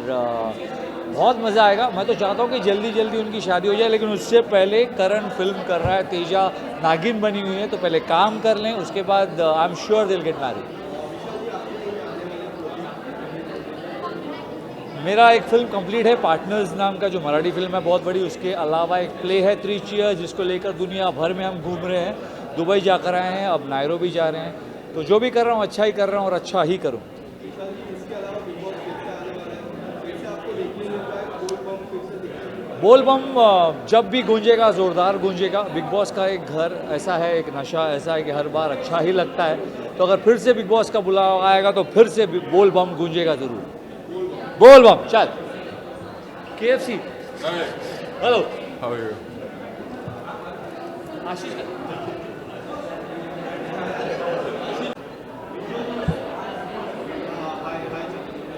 बहुत मज़ा आएगा. मैं तो चाहता हूँ कि जल्दी जल्दी उनकी शादी हो जाए, लेकिन उससे पहले करण फिल्म कर रहा है, तेजा नागिन बनी हुई है, तो पहले काम कर लें, उसके बाद I am sure they will get married. मेरा एक फिल्म कंप्लीट है, पार्टनर्स नाम का, जो मराठी फिल्म है बहुत बड़ी. उसके अलावा एक प्ले है 3 चीयर्स जिसको लेकर दुनिया भर में हम घूम रहे हैं. दुबई जाकर आए हैं, अब नायरोबी जा रहे हैं. तो जो भी कर रहा हूँ अच्छा ही कर रहा हूँ और अच्छा ही करूँ. बोल बम जब भी गूंजेगा, ज़ोरदार गूंजेगा. बिग बॉस का एक घर ऐसा है, एक नशा ऐसा है कि हर बार अच्छा ही लगता है. तो अगर फिर से बिग बॉस का बुलावा आएगा तो फिर से बोल बम गूंजेगा ज़रूर. बोल बम. चल KFC. Hello, how are you? Ashish.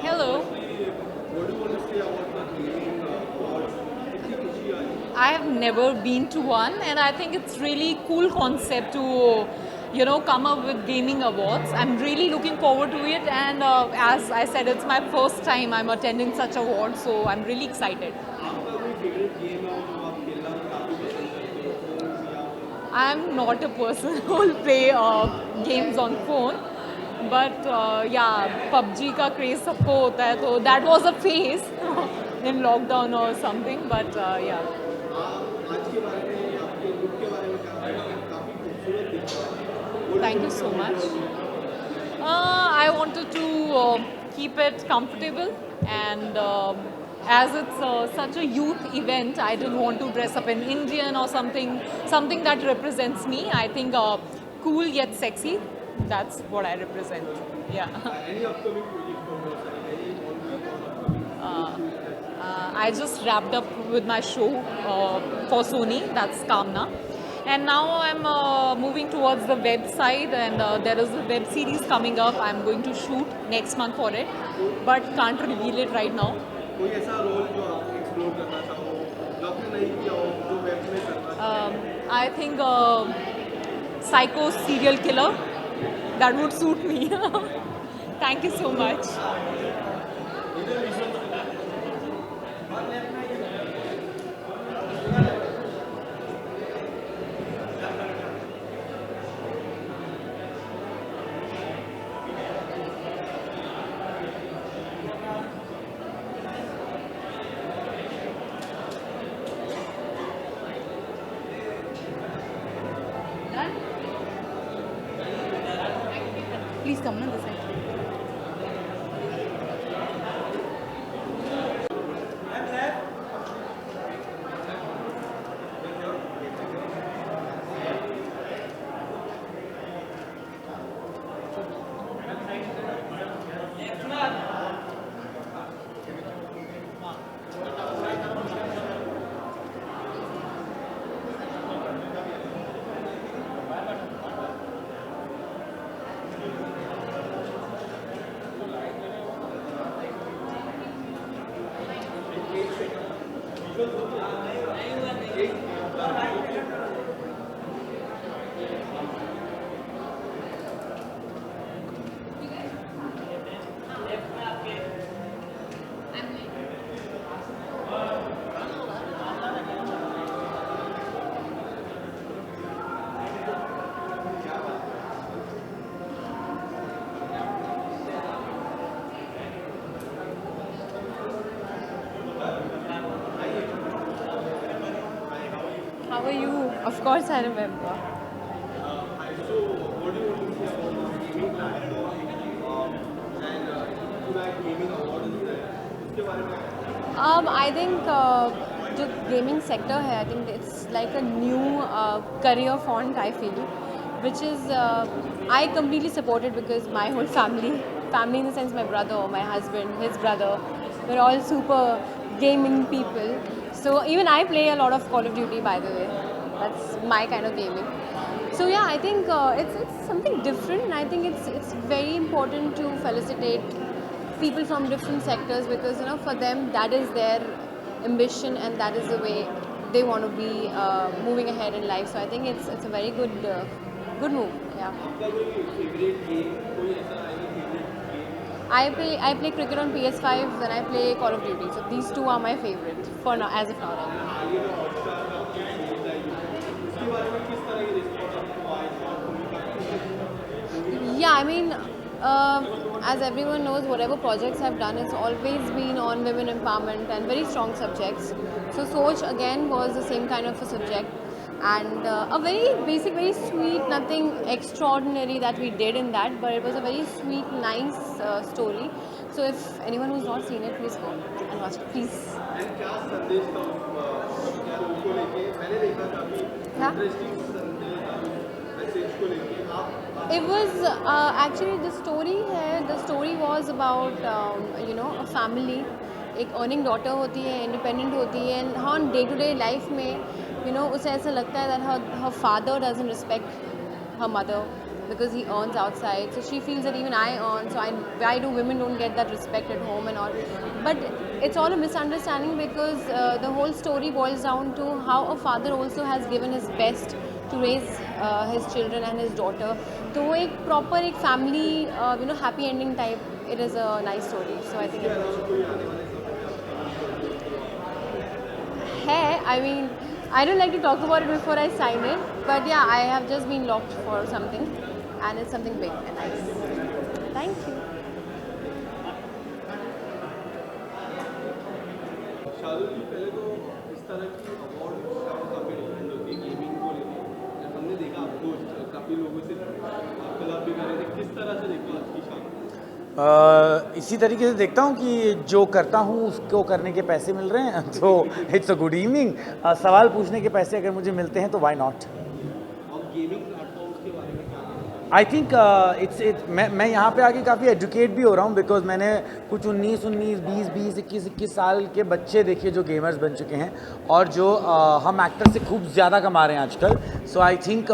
Hello. I have never been to one and I think it's really cool concept to come up with gaming awards. I'm really looking forward to it, and as I said, it's my first time I'm attending such award, so I'm really excited. I'm not a person who will play games on phone, but yeah, PUBG का craze सबको होता है, तो that was a phase in lockdown or something, but yeah. Thank you so much. I wanted to keep it comfortable, and as it's such a youth event, I didn't want to dress up in Indian or something that represents me. I think cool yet sexy, that's what I represent. Yeah. Any upcoming project from your side? I just wrapped up with my show for Sony, that's Kamna. And now I'm moving towards the web side, and there is a web series coming up. I'm going to shoot next month for it, but can't reveal it right now. कोई ऐसा role जो आप explore करना चाहो, जो आपने नहीं किया हो, जो वेब में करना चाहो? I think psycho serial killer, that would suit me. Thank you so much. Please come on this side. How are you? Of course I remember. So, what do you want to say about gaming platform and you like gaming awards? उसके बारे में? I think जो gaming sector है, I think it's like a new career font I feel, which is I completely support it because my whole family in the sense my brother, my husband, his brother, we're all super gaming people. So even I play a lot of Call of Duty, by the way. That's my kind of gaming. So yeah, I think it's something different, and I think it's very important to felicitate people from different sectors because for them that is their ambition and that is the way they want to be moving ahead in life. So I think it's a very good move. Yeah. I play cricket on PS5 and I play Call of Duty. So these two are my favorite for now, as of now. Yeah, I mean, as everyone knows, whatever projects I've done, it's always been on women empowerment and very strong subjects. So Soch again was the same kind of a subject. And a very basic, very sweet, nothing extraordinary that we did in that, but it was a very sweet, nice story. So if anyone who's not seen it, please go and watch it, please. And क्या संदेश था उस को लेके? मैंने देखा काफी interesting संदेश था मैसेज को लेके आप. It was actually the story was about a family. एक अर्निंग डॉटर होती है, इंडिपेंडेंट होती है, एंड हाँ डे टू डे लाइफ में उसे ऐसा लगता है that her father doesn't respect her mother because he earns outside, so she feels that even I earn, so why do women don't get that respect at home and all. But it's all a misunderstanding because the whole story boils down to how a father also has given his best to raise his children and his daughter. तो वो एक proper एक family happy ending type. It is a nice story. So I think है. I mean, I don't like to talk about it before I sign it, but yeah, I have just been locked for something, and it's something big and nice. Thank you. Shardul जी, पहले तो इस तरह की award काफ़ी different होती है gaming को लेकर। हमने देखा आपको काफ़ी लोगों से वार्तालाप भी कर रहे थे, किस तरह से देखते हैं आज की शार्दुल? इसी तरीके से देखता हूँ कि जो करता हूँ उसको करने के पैसे मिल रहे हैं, तो इट्स अ गुड इवनिंग। सवाल पूछने के पैसे अगर मुझे मिलते हैं तो वाई नॉट। और गेमिंग प्लेटफॉर्म्स के बारे में क्या? आई थिंक मैं यहाँ पे आके काफ़ी एजुकेट भी हो रहा हूँ, बिकॉज मैंने कुछ 19, 20, 21 साल के बच्चे देखे जो गेमर्स बन चुके हैं और जो हम एक्टर से खूब ज़्यादा कमा रहे हैं आजकल। सो आई थिंक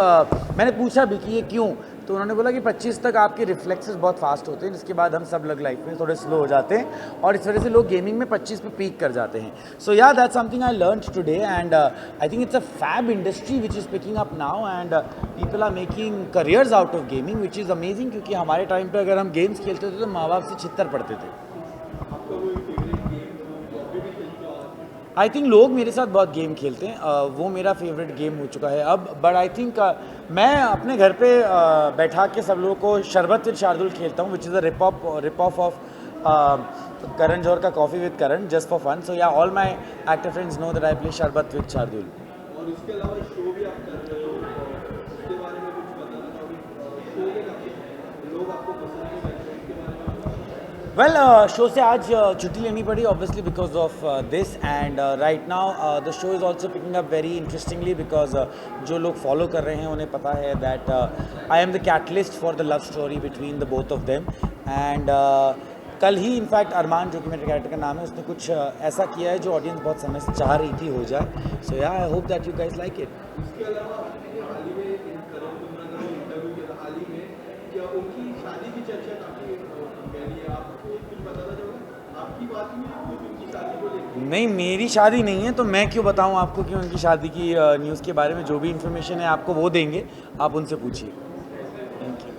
मैंने पूछा भी कि ये क्यों, तो उन्होंने बोला कि 25 तक आपके रिफ्लेक्सेस बहुत फास्ट होते हैं, जिसके बाद हम सब लोग लाइफ में थोड़े स्लो हो जाते हैं और इस वजह से लोग गेमिंग में 25 पे पीक कर जाते हैं। So yeah that's something I learned today and I think it's a fab industry which is picking up now and people are making careers out of gaming which is amazing, क्योंकि हमारे time पर अगर हम games खेलते थे तो माँ बाप से छित्तर पड़ते थे। आई थिंक लोग मेरे साथ बहुत गेम खेलते हैं, वो मेरा फेवरेट गेम हो चुका है अब। बट आई थिंक मैं अपने घर पे बैठा के सब लोगों को शरबत विद शार्दुल खेलता हूँ, which is a rip off of Karan Johar का coffee with Karan, just for fun. So yeah all my actor friends know that I play Sharbat with Shardul. और इसके अलावा शो भी आप कर रहे हो, उसके बारे में कुछ बताना चाहोगे? शो में काफ़ी लोग आपको पसंद भी करते हैं, इसके बारे में? वेल शो से आज छुट्टी लेनी पड़ी obviously because of this and right now the show is also picking up very interestingly because जो लोग फॉलो कर रहे हैं उन्हें पता है that I am the catalyst for the love story between the both of them. And कल ही in fact अरमान, जो कि मेरे कैरेक्टर का नाम है, उसने कुछ ऐसा किया है जो ऑडियंस बहुत समय से चाह रही थी हो जाए। सो या I hope that you guys like it. इसके अलावा आपने हाल ही में करण जौहर का इंटरव्यू किया हाल ही में, क्या उनकी शादी की चर्चा काफ़ी गहरी है, आपको कुछ बताना चाहोगे? आपकी बात में कुछ उनकी शादी को लेकर? नहीं, मेरी शादी नहीं है, तो मैं क्यों बताऊं आपको कि उनकी शादी की न्यूज़ के बारे में। जो भी इन्फॉर्मेशन है आपको वो देंगे, आप उनसे पूछिए। Thank you.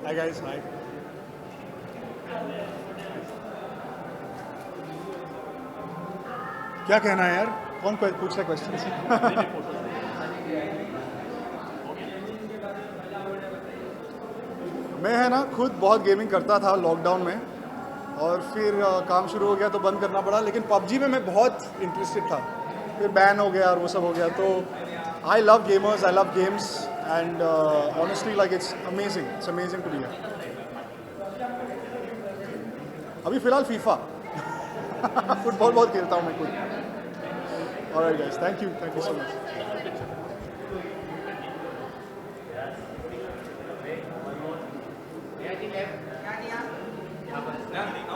Hi guys, hi. क्या कहना है यार? कौन पूछ रहा है क्वेश्चन? मैं है ना खुद बहुत गेमिंग करता था लॉकडाउन में, और फिर काम शुरू हो गया तो बंद करना पड़ा। लेकिन पबजी में मैं बहुत इंटरेस्टेड था, फिर बैन हो गया और वो सब हो गया। तो I love gamers, I love games and honestly like it's amazing to be here. अभी फिलहाल फीफा फुटबॉल बहुत खेलता हूँ मैं खुद। Alright guys, thank you so much.